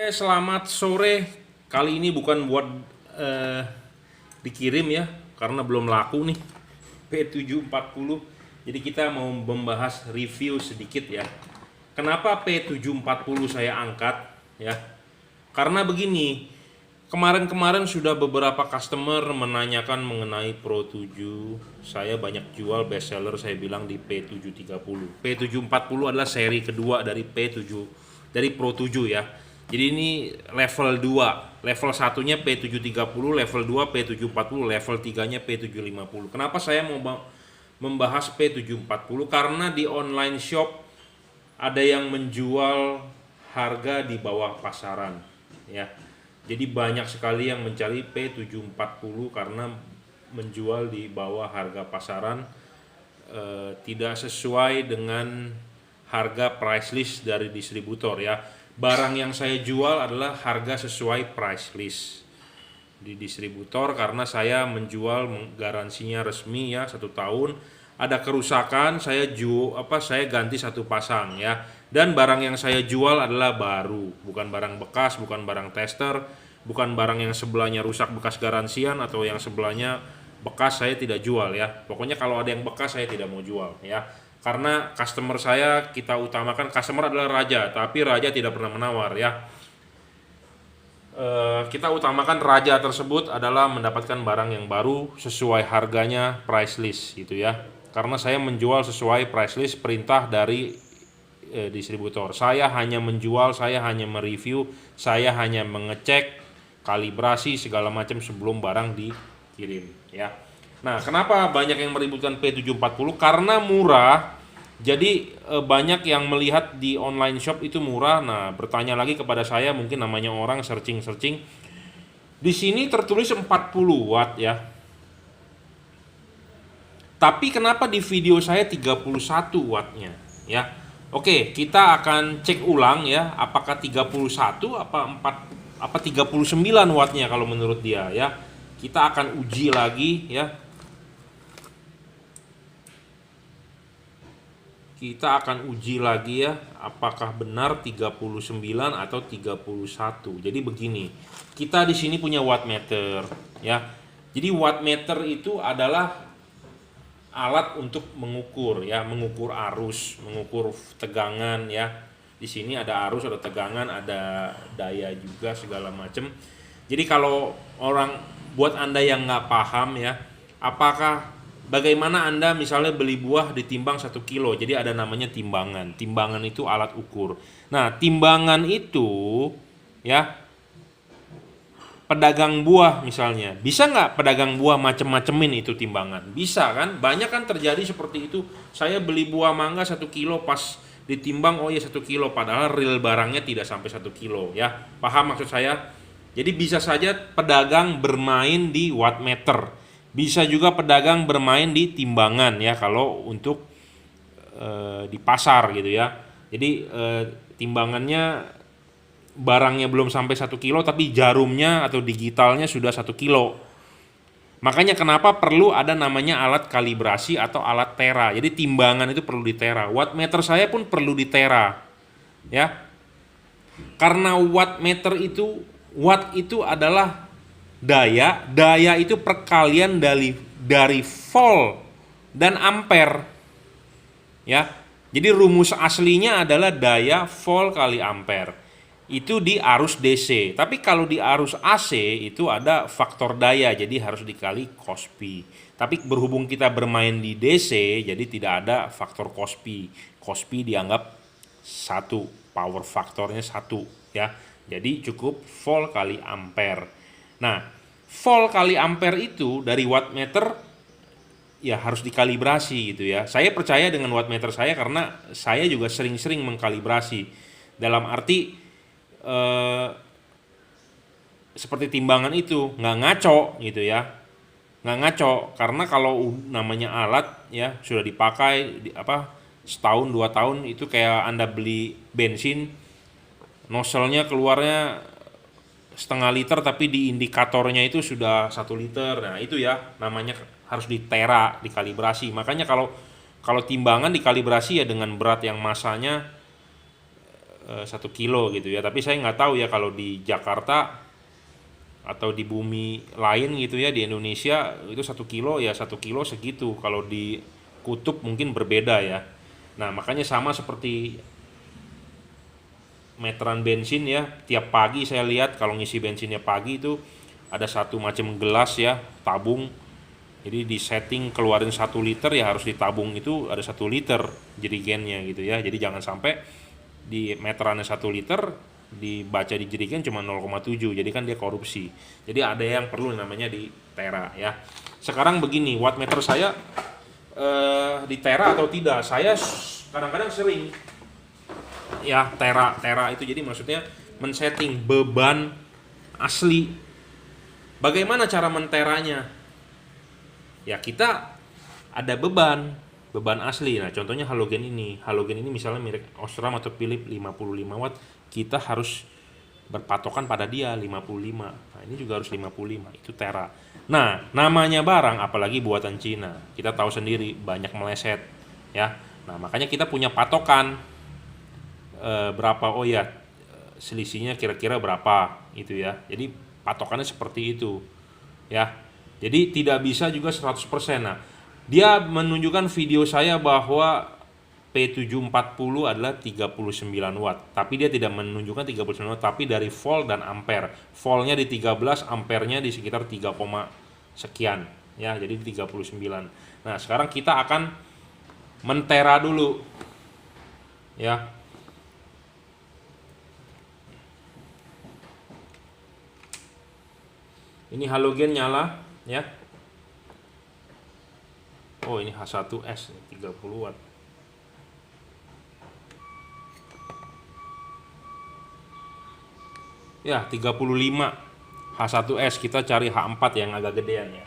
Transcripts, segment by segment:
Selamat sore. Kali ini bukan buat eh, dikirim ya, karena belum laku nih P740. Jadi kita mau membahas review sedikit ya. Kenapa P740 saya angkat ya? Karena begini, kemarin-kemarin sudah beberapa customer menanyakan mengenai Pro 7. Saya banyak jual best seller, saya bilang di P730. P740 adalah seri kedua dari dari Pro 7 ya. Jadi ini level 2. Level satunya P730, level 2 P740, level 3-nya P750. Kenapa saya mau membahas P740? Karena di online shop ada yang menjual harga di bawah pasaran ya. Jadi banyak sekali yang mencari P740 karena menjual di bawah harga pasaran, tidak sesuai dengan harga price list dari distributor ya. Barang yang saya jual adalah harga sesuai price list di distributor karena saya menjual garansinya resmi ya 1 tahun. Ada kerusakan saya ganti 1 pasang ya. Dan barang yang saya jual adalah baru, bukan barang bekas, bukan barang tester, bukan barang yang sebelahnya rusak bekas garansian atau yang sebelahnya bekas saya tidak jual ya. Pokoknya kalau ada yang bekas saya tidak mau jual ya. Karena customer saya, kita utamakan customer adalah raja, tapi raja tidak pernah menawar ya. Kita utamakan raja tersebut adalah mendapatkan barang yang baru sesuai harganya price list gitu ya. Karena saya menjual sesuai price list perintah dari distributor. Saya hanya menjual, saya hanya mereview, saya hanya mengecek kalibrasi segala macam sebelum barang dikirim ya. Nah, kenapa banyak yang meributkan P740? Karena murah. Jadi banyak yang melihat di online shop itu murah. Nah, bertanya lagi kepada saya, mungkin namanya orang searching-searching. Di sini tertulis 40 watt ya. Tapi kenapa di video saya 31 wattnya ya? Oke, kita akan cek ulang ya, apakah 31 apa 39 wattnya kalau menurut dia ya. Kita akan uji lagi ya. Kita akan uji lagi ya, apakah benar 39 atau 31. Jadi begini, kita di sini punya wattmeter ya. Jadi wattmeter itu adalah alat untuk mengukur ya, mengukur arus, mengukur tegangan ya. Di sini ada arus, ada tegangan, ada daya juga segala macam. Jadi kalau buat Anda yang nggak paham ya, bagaimana Anda misalnya beli buah ditimbang 1 kilo, jadi ada namanya timbangan. Timbangan itu alat ukur. Nah, timbangan itu ya, pedagang buah misalnya, bisa nggak pedagang buah macem-macemin itu timbangan? Bisa kan? Banyak kan terjadi seperti itu. Saya beli buah mangga 1 kilo, pas ditimbang oh ya 1 kilo, padahal real barangnya tidak sampai 1 kilo ya. Paham maksud saya? Jadi bisa saja pedagang bermain di wattmeter, bisa juga pedagang bermain di timbangan ya kalau untuk di pasar gitu ya. Jadi timbangannya barangnya belum sampai 1 kilo tapi jarumnya atau digitalnya sudah 1 kilo. Makanya kenapa perlu ada namanya alat kalibrasi atau alat tera. Jadi timbangan itu perlu di tera. Wattmeter saya pun perlu di tera ya. Karena watt itu adalah daya itu perkalian dari volt dan ampere ya. Jadi rumus aslinya adalah daya volt kali ampere itu di arus DC. Tapi kalau di arus AC itu ada faktor daya, jadi harus dikali cos P. Tapi berhubung kita bermain di DC, jadi tidak ada faktor cos P. Cos P dianggap 1, power faktornya 1 ya. Jadi cukup volt kali ampere. Nah, volt kali ampere itu dari wattmeter ya harus dikalibrasi gitu ya. Saya percaya dengan wattmeter saya karena saya juga sering-sering mengkalibrasi. Dalam arti seperti timbangan itu nggak ngaco gitu ya. Nggak ngaco karena kalau namanya alat ya sudah dipakai setahun 2 tahun, itu kayak Anda beli bensin, nozzle-nya keluarnya setengah liter tapi di indikatornya itu sudah 1 liter. Nah itu ya namanya harus ditera, dikalibrasi. Makanya kalau timbangan dikalibrasi ya dengan berat yang masanya 1 kilo gitu ya. Tapi saya nggak tahu ya kalau di Jakarta atau di bumi lain gitu ya, di Indonesia itu 1 kilo ya 1 kilo segitu. Kalau di kutub mungkin berbeda ya. Nah makanya sama seperti meteran bensin ya, tiap pagi saya lihat kalau ngisi bensinnya pagi itu ada satu macam gelas ya, tabung. Jadi di setting keluarin 1 liter ya harus ditabung itu ada 1 liter jerigennya gitu ya. Jadi jangan sampai di meterannya 1 liter dibaca di jerigen cuma 0,7, jadi kan dia korupsi. Jadi ada yang perlu namanya di tera ya. Sekarang begini, wattmeter saya di tera atau tidak? Saya kadang-kadang sering ya tera itu, jadi maksudnya men-setting beban asli. Bagaimana cara menteranya? Ya kita ada beban asli. Nah contohnya halogen ini misalnya merek Osram atau Philips 55 watt, kita harus berpatokan pada dia 55. Nah ini juga harus 55, itu tera. Nah namanya barang apalagi buatan Cina, kita tahu sendiri banyak meleset ya. Nah makanya kita punya patokan berapa, oh ya selisihnya kira-kira berapa gitu ya. Jadi patokannya seperti itu ya. Jadi tidak bisa juga 100%. Nah, dia menunjukkan video saya bahwa P740 adalah 39 watt. Tapi dia tidak menunjukkan 39 watt, tapi dari volt dan ampere. Voltnya di 13, ampernya di sekitar 3, sekian ya. Jadi 39. Nah, sekarang kita akan mentera dulu. Ya. Ini halogen nyala ya. Oh ini H1S 30 watt. Ya 35 H1S, kita cari H4 yang agak gedean ya.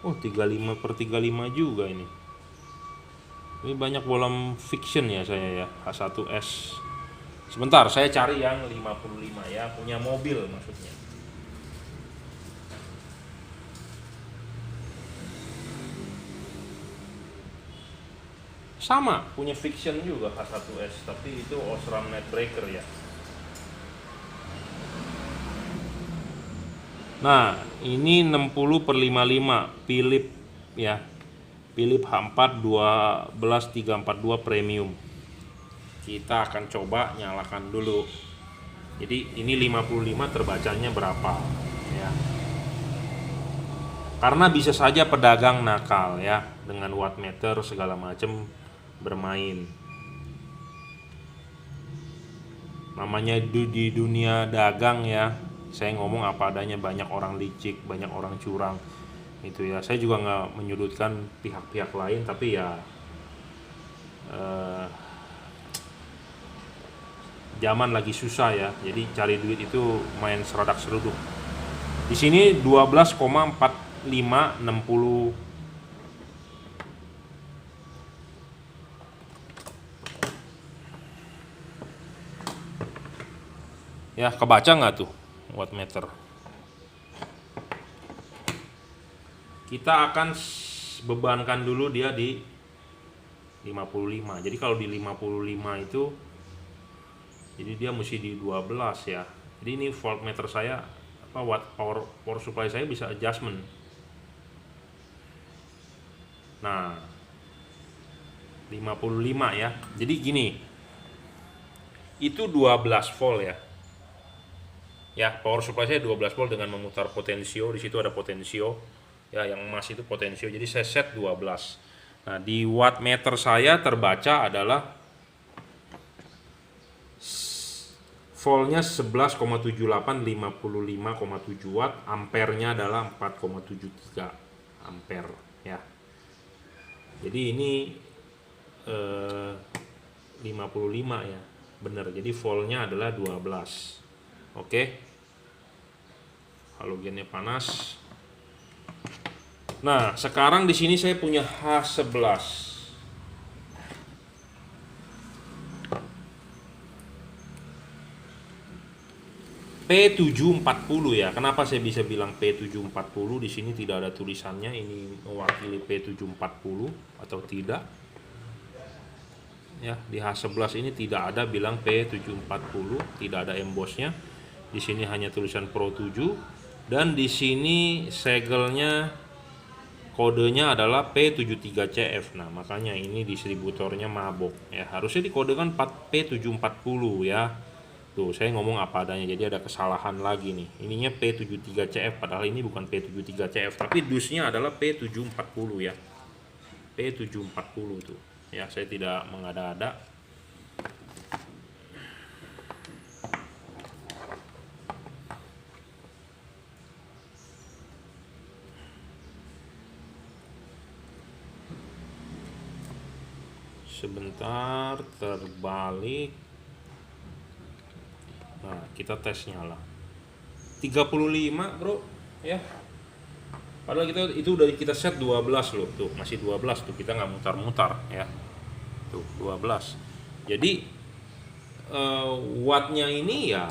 Oh 35/35 juga ini. Ini banyak bolam fiction ya saya ya, H1S. Sebentar, saya cari yang 55 ya, punya mobil maksudnya. Sama, punya fiction juga H1S, tapi itu Osram Netbreaker ya. Nah, ini 60/55 Philips ya. Philips H4 12342 premium. Kita akan coba nyalakan dulu. Jadi ini 55 terbacanya berapa ya. Karena bisa saja pedagang nakal ya, dengan wattmeter segala macam bermain. Namanya di dunia dagang ya, saya ngomong apa adanya, banyak orang licik, banyak orang curang itu ya. Saya juga nggak menyudutkan pihak-pihak lain, tapi ya zaman lagi susah ya, jadi cari duit itu main seradak seruduk. Di sini 12,4560 ya, kebaca nggak tuh wattmeter? Kita akan bebankan dulu dia di 55. Jadi kalau di 55 itu, jadi dia mesti di 12 ya. Jadi ini voltmeter saya, watt power supply saya bisa adjustment. Nah 55 ya. Jadi gini, itu 12 volt ya. Ya, power supply saya 12 volt dengan memutar potensio. Di situ ada potensio. Ya, yang emas itu potensio. Jadi saya set 12. Nah, di wattmeter saya terbaca adalah voltnya 11,78 55,7 watt, ampernya adalah 4,73 ampere ya. Jadi ini 55 ya. Benar. Jadi voltnya adalah 12. Oke. Halogennya panas. Nah, sekarang di sini saya punya H11. P740 ya. Kenapa saya bisa bilang P740? Di sini tidak ada tulisannya ini mewakili P740 atau tidak. Ya, di H11 ini tidak ada bilang P740, tidak ada embossnya. Di sini hanya tulisan Pro 7 dan di sini segelnya kodenya adalah P73CF. Nah, makanya ini distributornya mabok ya. Harusnya dikodekan P740 ya. Tuh, saya ngomong apa adanya, jadi ada kesalahan lagi nih. Ininya P73CF, padahal ini bukan P73CF, tapi dusnya adalah P740 ya. P740 tuh. Ya, saya tidak mengada-ada. Sebentar, terbalik. Nah, kita tes nyala 35 bro ya, padahal itu udah kita set 12 loh, tuh masih 12 tuh, kita nggak mutar-mutar ya, tuh 12. Jadi wattnya ini ya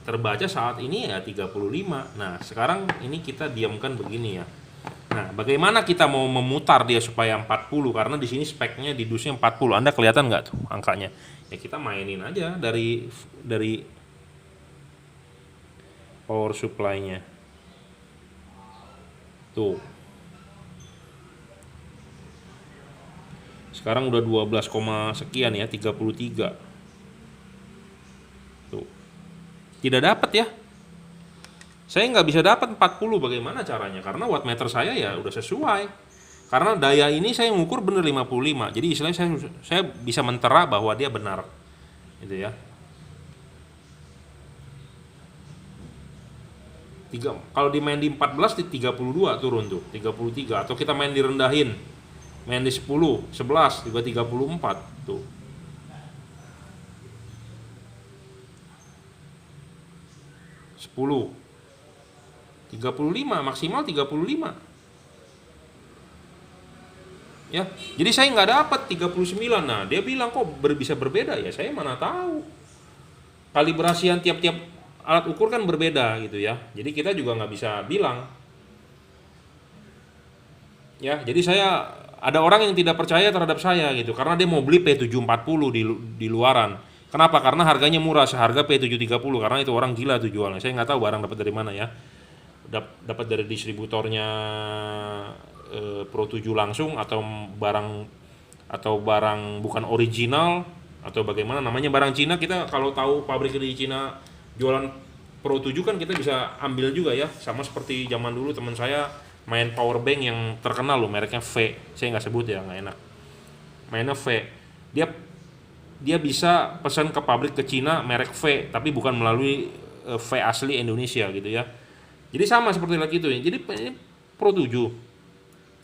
terbaca saat ini ya 35. Nah, sekarang ini kita diamkan begini ya. Nah, bagaimana kita mau memutar dia supaya 40, karena di sini speknya di dusnya 40. Anda kelihatan nggak tuh angkanya? Ya kita mainin aja dari power supply-nya. Tuh. Sekarang udah 12, sekian ya, 33. Tuh. Tidak dapat ya. Saya nggak bisa dapat 40, bagaimana caranya? Karena wattmeter saya ya udah sesuai. Karena daya ini saya mengukur bener 55. Jadi istilahnya saya bisa mentera bahwa dia benar. Gitu ya. Kalau dimain di 14 di 32 turun tuh, 33, atau kita main direndahin. Main di 10, 11 juga 34 tuh. Sepuluh 35, maksimal 35 ya. Jadi saya nggak dapat 39. Nah, dia bilang kok bisa berbeda ya, saya mana tahu. Kalibrasian tiap-tiap alat ukur kan berbeda gitu ya. Jadi kita juga nggak bisa bilang ya. Jadi ada orang yang tidak percaya terhadap saya gitu, karena dia mau beli P740 di luaran. Kenapa? Karena harganya murah, seharga P730, karena itu orang gila tuh jualnya. Saya nggak tahu barang dapat dari mana ya. Dapat dari distributornya Pro 7 langsung, atau barang bukan original, atau bagaimana namanya, barang Cina. Kita kalau tahu pabrik di Cina jualan Pro 7 kan kita bisa ambil juga ya. Sama seperti zaman dulu teman saya main power bank yang terkenal loh, mereknya V, saya nggak sebut ya, nggak enak, mainnya V. Dia bisa pesan ke pabrik ke Cina merek V, tapi bukan melalui V asli Indonesia gitu ya. Jadi sama seperti lagi itu ya. Jadi ini Pro 7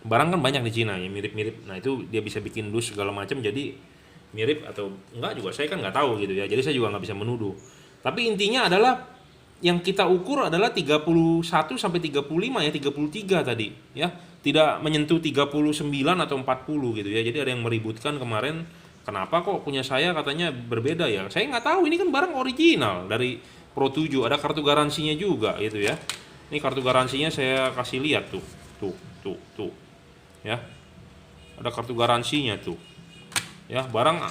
barang kan banyak di Cina ya, mirip-mirip. Nah, itu dia bisa bikin dus segala macam jadi mirip atau enggak juga saya kan nggak tahu gitu ya. Jadi saya juga nggak bisa menuduh. Tapi intinya adalah yang kita ukur adalah 31 sampai 35 ya, 33 tadi ya. Tidak menyentuh 39 atau 40 gitu ya. Jadi ada yang meributkan kemarin, kenapa kok punya saya katanya berbeda ya. Saya nggak tahu, ini kan barang original dari Pro 7, ada kartu garansinya juga gitu ya. Ini kartu garansinya saya kasih lihat tuh. Tuh. Ya. Ada kartu garansinya tuh. Ya, barang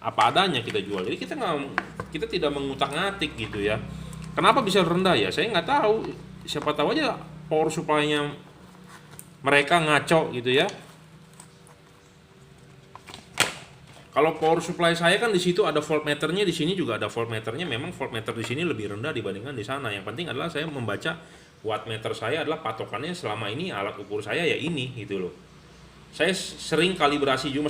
apa adanya kita jual. Jadi kita tidak mengutak-ngatik gitu ya. Kenapa bisa rendah ya? Saya nggak tahu. Siapa tahu aja power supply-nya mereka ngaco gitu ya. Kalau power supply saya kan di situ ada voltmeternya, di sini juga ada voltmeternya. Memang voltmeter di sini lebih rendah dibandingkan di sana. Yang penting adalah saya membaca wattmeter saya adalah patokannya selama ini, alat ukur saya ya ini gitu loh. Saya sering kalibrasi juga,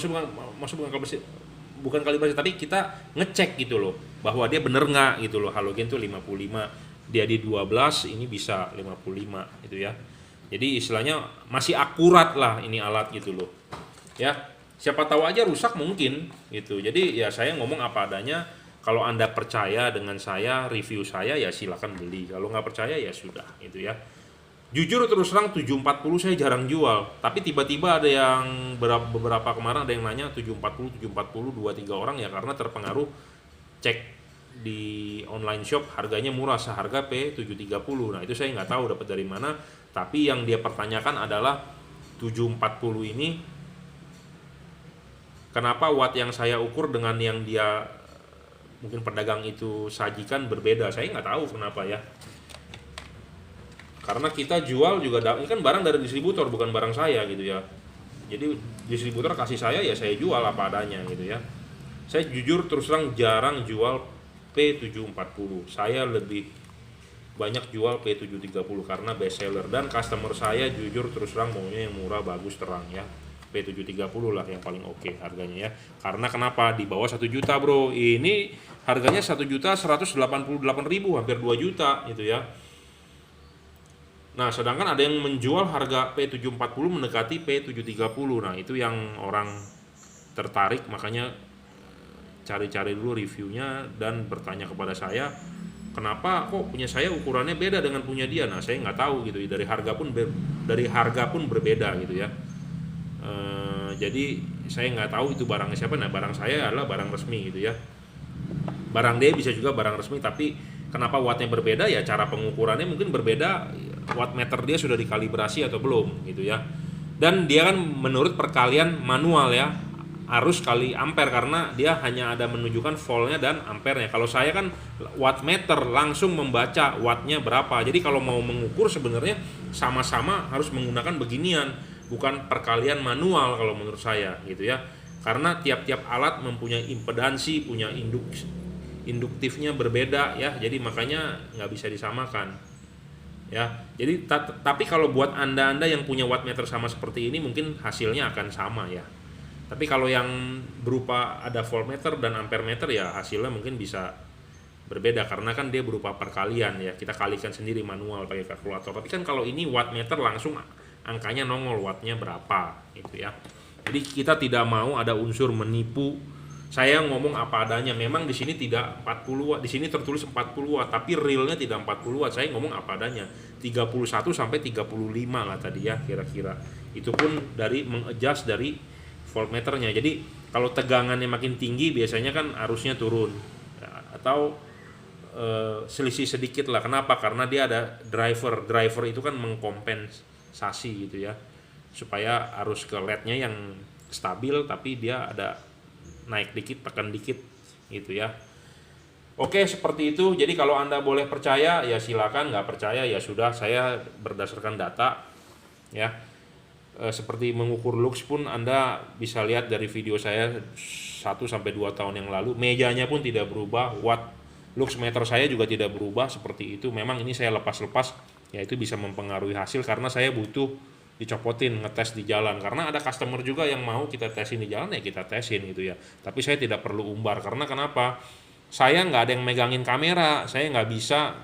bukan kalibrasi, tapi kita ngecek gitu loh bahwa dia bener nggak gitu loh. Halogen tuh 55, dia di 12, ini bisa 55 gitu ya. Jadi istilahnya masih akurat lah ini alat gitu loh ya. Siapa tahu aja rusak mungkin gitu. Jadi ya saya ngomong apa adanya. Kalau Anda percaya dengan saya, review saya, ya silakan beli. Kalau nggak percaya ya sudah gitu ya. Jujur terus terang 740 saya jarang jual. Tapi tiba-tiba ada yang beberapa kemarin ada yang nanya 740 2-3 orang ya, karena terpengaruh cek di online shop harganya murah, seharga P730. Nah itu saya nggak tahu dapat dari mana, tapi yang dia pertanyakan adalah 740 ini kenapa watt yang saya ukur dengan yang dia mungkin pedagang itu sajikan berbeda. Saya nggak tahu kenapa ya, karena kita jual juga ini kan barang dari distributor, bukan barang saya gitu ya. Jadi distributor kasih saya, ya saya jual apa adanya gitu ya. Saya jujur terus terang jarang jual P740. Saya lebih banyak jual P730 karena best seller, dan customer saya jujur terus terang maunya yang murah, bagus, terang ya. P730 lah yang paling oke harganya ya. Karena kenapa? Di bawah 1 juta bro. Ini harganya 1.188.000, hampir 2 juta gitu ya. Nah sedangkan ada yang menjual harga P740 mendekati P730. Nah itu yang orang tertarik, makanya cari-cari dulu reviewnya dan bertanya kepada saya, kenapa kok punya saya ukurannya beda dengan punya dia. Nah saya nggak tahu gitu, dari harga pun berbeda gitu ya. Jadi saya nggak tahu itu barangnya siapa. Nah barang saya adalah barang resmi gitu ya. Barang dia bisa juga barang resmi, tapi kenapa wattnya berbeda ya, cara pengukurannya mungkin berbeda, wattmeter dia sudah dikalibrasi atau belum gitu ya. Dan dia kan menurut perkalian manual ya, arus kali ampere, karena dia hanya ada menunjukkan voltnya dan ampernya. Kalau saya kan wattmeter langsung membaca wattnya berapa. Jadi kalau mau mengukur sebenarnya sama-sama harus menggunakan beginian, bukan perkalian manual kalau menurut saya gitu ya. Karena tiap-tiap alat mempunyai impedansi, punya induktifnya berbeda ya. Jadi makanya nggak bisa disamakan ya. Jadi tapi kalau buat anda yang punya wattmeter sama seperti ini mungkin hasilnya akan sama ya. Tapi kalau yang berupa ada voltmeter dan ampermeter ya hasilnya mungkin bisa berbeda, karena kan dia berupa perkalian ya, kita kalikan sendiri manual pakai kalkulator. Tapi kan kalau ini wattmeter langsung angkanya nongol wattnya berapa gitu ya. Jadi kita tidak mau ada unsur menipu. Saya ngomong apa adanya. Memang di sini tidak 40 watt, di sini tertulis 40 watt, tapi realnya tidak 40 watt. Saya ngomong apa adanya. 31 sampai 35 lah tadi ya kira-kira. Itu pun dari mengadjust dari voltmeternya. Jadi kalau tegangannya makin tinggi biasanya kan arusnya turun ya, atau selisih sedikit lah. Kenapa? Karena dia ada driver itu kan mengkompensasi gitu ya, supaya arus ke LED-nya yang stabil tapi dia ada naik dikit, tekan dikit gitu ya. Oke, seperti itu. Jadi kalau Anda boleh percaya ya silakan, nggak percaya ya sudah. Saya berdasarkan data ya. Seperti mengukur lux pun Anda bisa lihat dari video saya 1-2 tahun yang lalu, mejanya pun tidak berubah, watt lux meter saya juga tidak berubah seperti itu. Memang ini saya lepas-lepas ya, itu bisa mempengaruhi hasil karena saya butuh dicopotin, ngetes di jalan, karena ada customer juga yang mau kita tesin di jalan ya kita tesin gitu ya. Tapi saya tidak perlu umbar, karena kenapa? Saya nggak ada yang megangin kamera, saya nggak bisa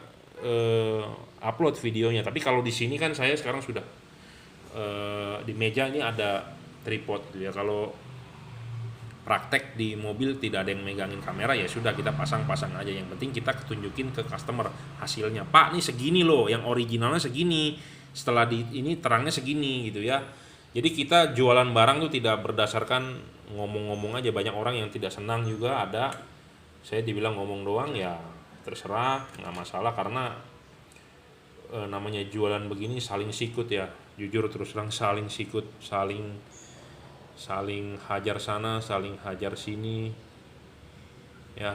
upload videonya. Tapi kalau di sini kan saya sekarang sudah di meja ini ada tripod gitu ya. Kalau praktek di mobil tidak ada yang megangin kamera ya sudah, kita pasang-pasang aja. Yang penting kita tunjukin ke customer hasilnya. Pak, nih segini loh, yang originalnya segini, setelah di ini terangnya segini gitu ya. Jadi kita jualan barang tuh tidak berdasarkan ngomong-ngomong aja. Banyak orang yang tidak senang juga ada. Saya dibilang ngomong doang ya terserah, nggak masalah, karena namanya jualan begini saling sikut ya. Jujur terus terang saling sikut, saling hajar sana, saling hajar sini ya.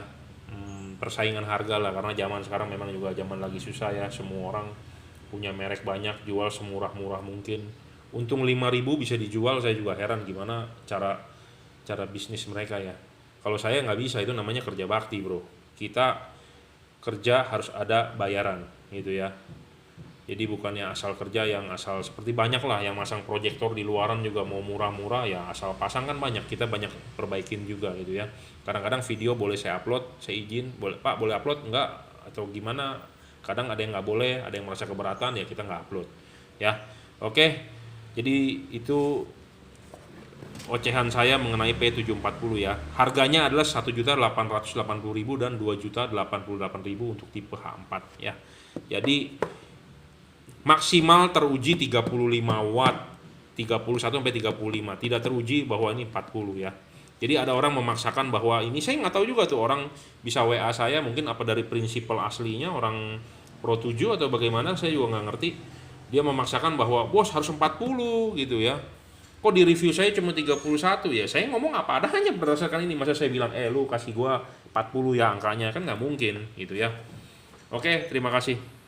Persaingan harga lah, karena zaman sekarang memang juga zaman lagi susah ya. Semua orang punya merek banyak, jual semurah-murah mungkin. Untung 5.000 bisa dijual, saya juga heran gimana cara bisnis mereka ya. Kalau saya nggak bisa, itu namanya kerja bakti bro. Kita kerja harus ada bayaran gitu ya. Jadi bukannya asal kerja yang asal, seperti banyak lah yang masang proyektor di luaran juga mau murah-murah ya, asal pasang kan banyak. Kita banyak perbaikin juga gitu ya. Kadang-kadang video boleh saya upload, saya izin, boleh Pak boleh upload enggak atau gimana. Kadang ada yang nggak boleh, ada yang merasa keberatan ya kita nggak upload ya. Oke, jadi itu ocehan saya mengenai P740 ya. Harganya adalah 1.880.000 dan 2.088.000 untuk tipe H4 ya. Jadi maksimal teruji 35 watt, 31 sampai 35. Tidak teruji bahwa ini 40 ya. Jadi ada orang memaksakan bahwa ini, saya nggak tahu juga tuh orang bisa WA saya mungkin apa dari prinsipal aslinya orang Pro 7 atau bagaimana, saya juga nggak ngerti. Dia memaksakan bahwa bos harus 40 gitu ya. Kok di review saya cuma 31 ya? Saya ngomong apa adanya berdasarkan ini. Masa saya bilang lu kasih gua 40 ya angkanya, kan nggak mungkin gitu ya. Oke, terima kasih.